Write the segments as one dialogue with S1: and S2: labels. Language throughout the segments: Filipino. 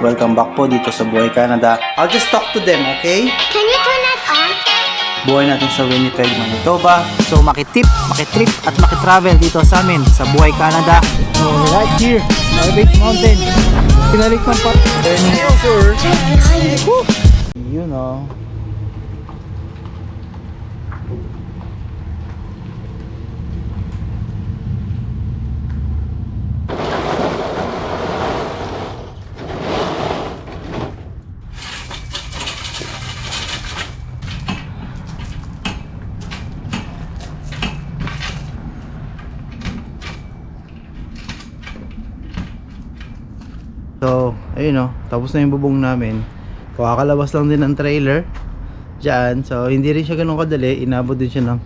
S1: Welcome back po dito sa Buhay Canada. I'll just talk to them, okay?
S2: Can you turn that on?
S1: Buhay natin sa Winnipeg, Manitoba. So makitrip at makitravel dito sa amin sa Buhay Canada. So right here, Elevate Mountain. Pinalik ng part. Turning over. You know. So, ayun o, tapos na yung bubong namin. Kakalabas lang din ng trailer dyan. So, hindi rin siya ganun kadali. Inabot din siya ng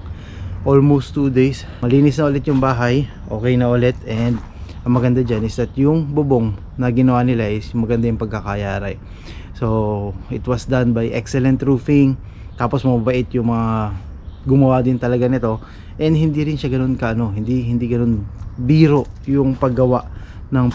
S1: almost 2 days. Malinis na ulit yung bahay. Okay na ulit. And ang maganda dyan is that yung bubong na ginawa nila is maganda yung pagkakayaray. So, it was done by Excellent Roofing. Tapos mabait yung mga gumawa din talaga nito. And hindi rin siya ganun kaano. Hindi ganun biro yung paggawa ng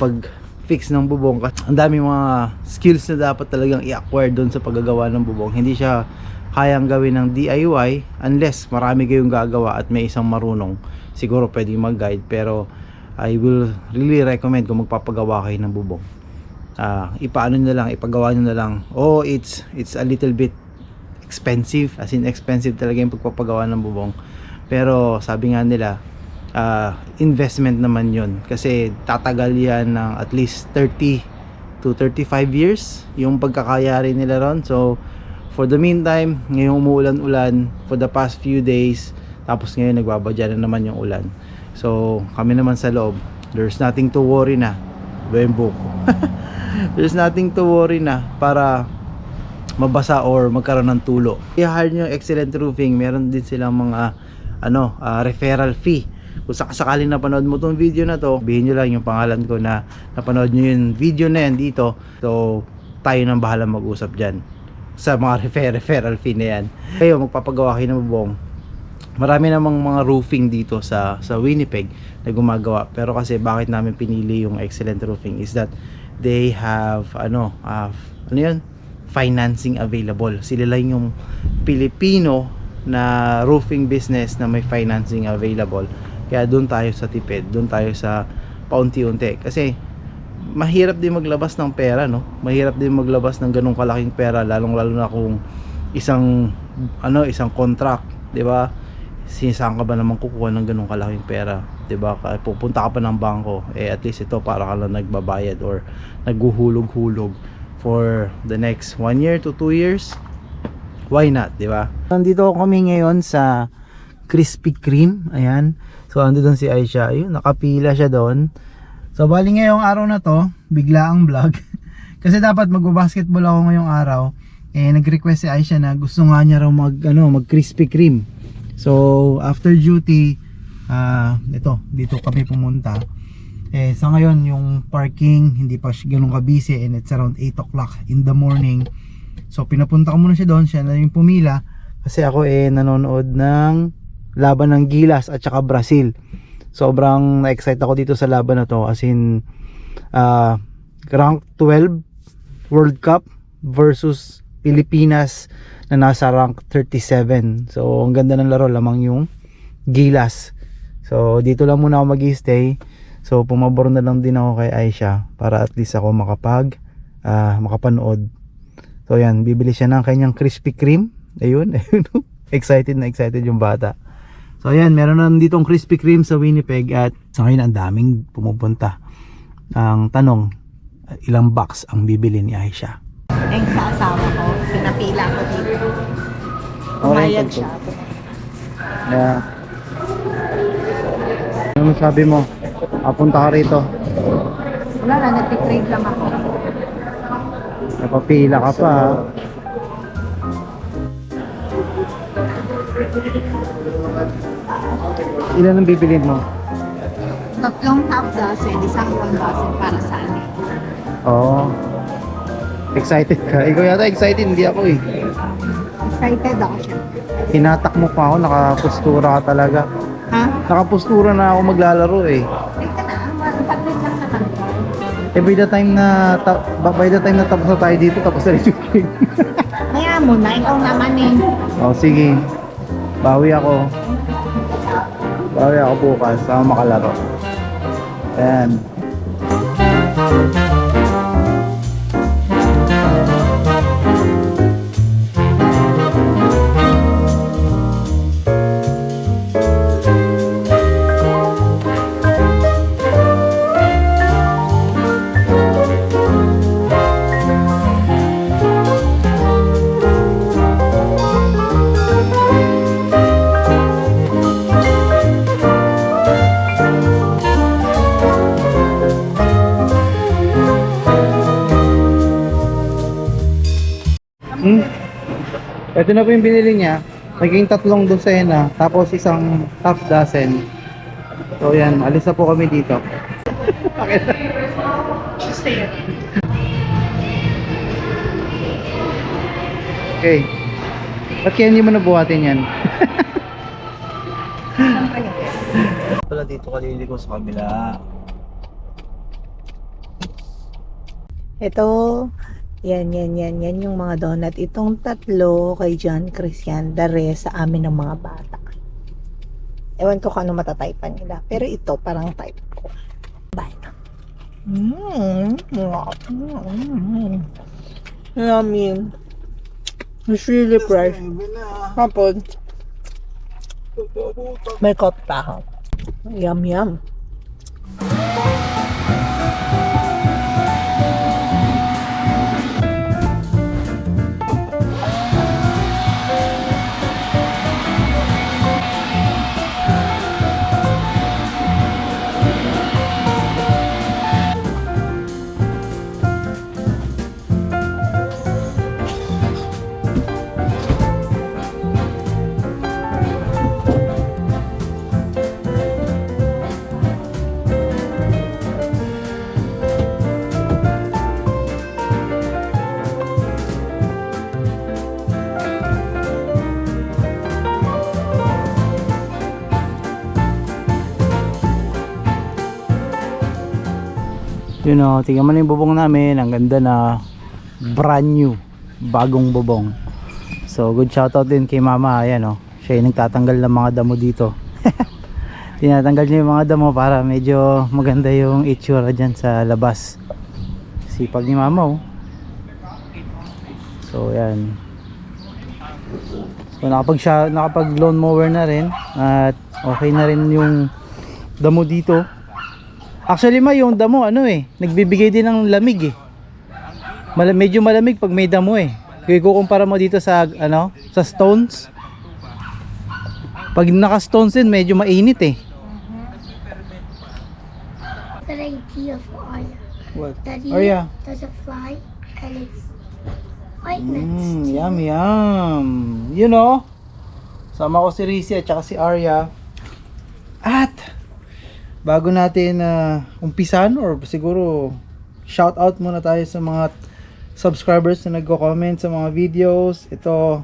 S1: fix ng bubong. Ang dami mga skills na dapat talagang i-acquire doon sa paggagawa ng bubong. Hindi siya kayang gawin ng DIY unless marami kayong gagawa at may isang marunong. Siguro pwedeng mag-guide, pero I will really recommend kung magpapagawa kayo ng bubong. Ipaano nyo na lang, ipagawa nyo na lang. Oh, it's a little bit expensive, as in expensive talaga yung pagpapagawa ng bubong. Pero sabi nga nila, investment naman yun kasi tatagal yan ng at least 30 to 35 years yung pagkakayari nila ron. So for the meantime, ngayong umuulan-ulan for the past few days, tapos ngayon nagbabadya na naman yung ulan. So kami naman sa loob, there's nothing to worry na. Bembo. There's nothing to worry na para mabasa or magkaroon ng tulo. I-hire nyo Excellent Roofing, meron din silang mga referral fee. Kung sakaling napanood mo tong video na to, sabihin nyo lang yung pangalan ko na napanood nyo yung video na yan dito. So tayo nang bahala mag-usap dyan sa mga referral fee na yan. Kayo magpapagawa kayo ng bubong, marami namang mga roofing dito sa Winnipeg na gumagawa. Pero kasi bakit namin pinili yung Excellent Roofing is that they have financing available. Sila lang yung Pilipino na roofing business na may financing available. Kaya doon tayo sa tipid, doon tayo sa paunti-unti. Kasi mahirap din maglabas ng pera, no? Mahirap din maglabas ng ganung kalaking pera, lalong-lalo na kung isang contract, 'di ba? Saan ka ba naman kukuha ng ganung kalaking pera, 'di ba? Pupunta ka pa ng bangko, at least ito para ka lang nagbabayad or naghuhulog-hulog for the next 1 year to 2 years. Why not, 'di ba? Nandito kami ngayon sa Krispy Kreme, ayan. So ando doon si Aisha, ayun, nakapila siya doon. So bali ngayong araw na to, bigla ang vlog. Kasi dapat magbabasketball ako ngayong araw. Nag-request si Aisha na gusto nga niya raw mag Krispy Kreme. So after duty, dito kami pumunta. Sa ngayon yung parking hindi pa ganun ka-busy and it's around 8 o'clock in the morning. So pinapunta ko muna siya doon, siya na yung pumila. Kasi ako nanonood ng laban ng Gilas at saka Brazil. Sobrang na-excite ako dito sa laban na to, as in rank 12 World Cup versus Pilipinas na nasa rank 37. So ang ganda ng laro, lamang yung Gilas. So dito lang muna ako mag-stay. So pumabor na lang din ako kay Aisha para at least ako makapanood. So yan, bibili siya ng kanyang Krispy Kreme. Ayun. Excited na excited yung bata. So ayan, meron na ditong Krispy Kreme sa Winnipeg at sa ngayon ang daming pumupunta. Ang tanong, ilang box ang bibili ni Aisha?
S2: Sa asawa ko, pinapila ko dito. Umayag siya.
S1: Yeah. Ano sabi mo? Punta ka rito.
S2: Wala na, nagtitrade lang ako.
S1: Napapila ka pa. Ilan ang bibilin mo?
S2: Tatlong half dozen, isang 1 dozen para sa akin.
S1: Oo. Excited ka? Ikaw yata excited, hindi ako eh.
S2: Excited ako siya.
S1: Hinatak mo pa ako, nakapustura ka talaga.
S2: Ha?
S1: Nakapustura na ako maglalaro eh.
S2: Teka na, saglit lang naman.
S1: Eh by the time na tapos na tayo dito, tapos na rin yung game.
S2: Kaya mo na, ikaw naman eh.
S1: Oh, sige. Bawi ako. Bawi ako bukas, sama makalaro. Ayan. Ito na po yung binili niya. Naging 3 dosena, tapos isang half dozen. So yan, alis na po kami dito. Okay. Ba't kaya hindi mo nabuhatin yan? Pala dito kalili ko sa kabila.
S2: Ito, yan yung mga donut. Itong 3 kay John Christian, the rest sa amin ng mga bata. Ewan ko kung ano matatypan nila. Pero ito, parang type ko. Bye. Yummy. It's really fresh. Tapos, may coffee pa ako. Yum.
S1: Yun o, tingnan mo na yung bubong namin. Ang ganda na brand new, bagong bubong. So good shoutout din kay mama. Ayan o, siya yung nagtatanggal ng mga damo dito. Tinatanggal niya yung mga damo para medyo maganda yung itsura dyan sa labas. Sipag ni mama o. So yan. So nakapag lawn mower na rin. At okay na rin yung damo dito. Actually yung damo nagbibigay din ng lamig eh. Medyo malamig pag may damo eh. Kaya kukumpara mo dito sa sa stones. Pag naka-stones din medyo mainit eh.
S3: That idea for Arya.
S1: What?
S3: That
S1: Arya.
S3: does a fly and it's white nuts.
S1: Yum. You know, sama ko si Rizzy at saka si Arya. At bago natin umpisan or siguro shout out muna tayo sa mga subscribers na nagko-comment sa mga videos. Ito,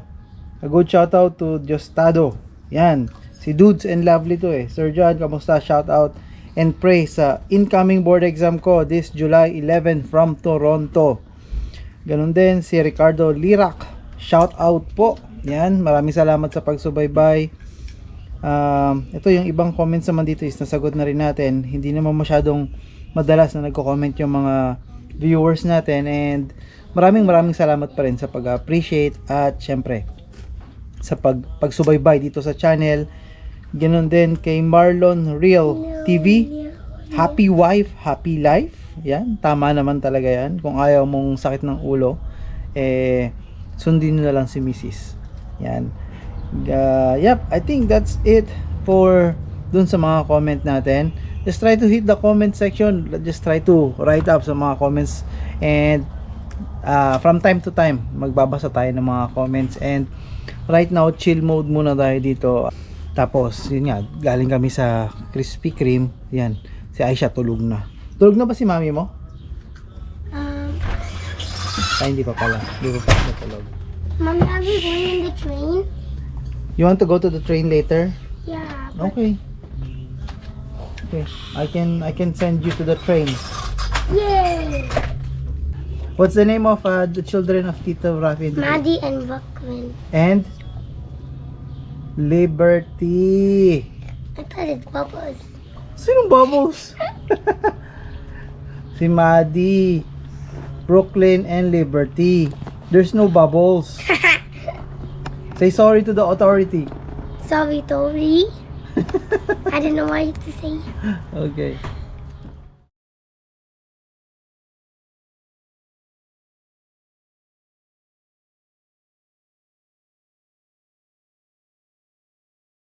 S1: a good shout out to Justado. Yan, si Dudes and Lovely to eh. Sir John, kamusta? Shout out and pray sa incoming board exam ko this July 11 from Toronto. Ganun din si Ricardo Lirak. Shout out po. Yan, maraming salamat sa pagsubaybay. Ito yung ibang comments naman dito is nasagot na rin natin. Hindi naman masyadong madalas na nagko-comment yung mga viewers natin, and maraming salamat pa rin sa pag-appreciate at syempre sa pagsubaybay dito sa channel. Ganun din kay Marlon Real TV. Happy wife, happy life. Yan, tama naman talaga yan. Kung ayaw mong sakit ng ulo, sundin nyo na lang si Mrs. Yan. Yep, I think that's it for dun sa mga comment natin. just try to hit the comment section. Just try to write up sa mga comments, and from time to time magbabasa tayo ng mga comments. And right now chill mode muna tayo dito. Tapos yun nga, galing kami sa Krispy Kreme. Yan, si Aisha tulog na. Tulog na ba si mami mo? Hindi pa pala, hindi pa siya tulog.
S3: Mommy, are we going in the train?
S1: You want to go to the train later?
S3: Yeah. But
S1: Okay. Okay, I can send you to the train.
S3: Yay!
S1: What's the name of the children of Tito Rafi?
S3: Maddie and Buckman.
S1: And Liberty.
S3: I thought it's Bubbles.
S1: Sinong Bubbles? Si Maddie, Brooklyn, and Liberty. There's no Bubbles. Say sorry to the authority.
S3: Sorry, Tori. I didn't know what to say.
S1: Okay.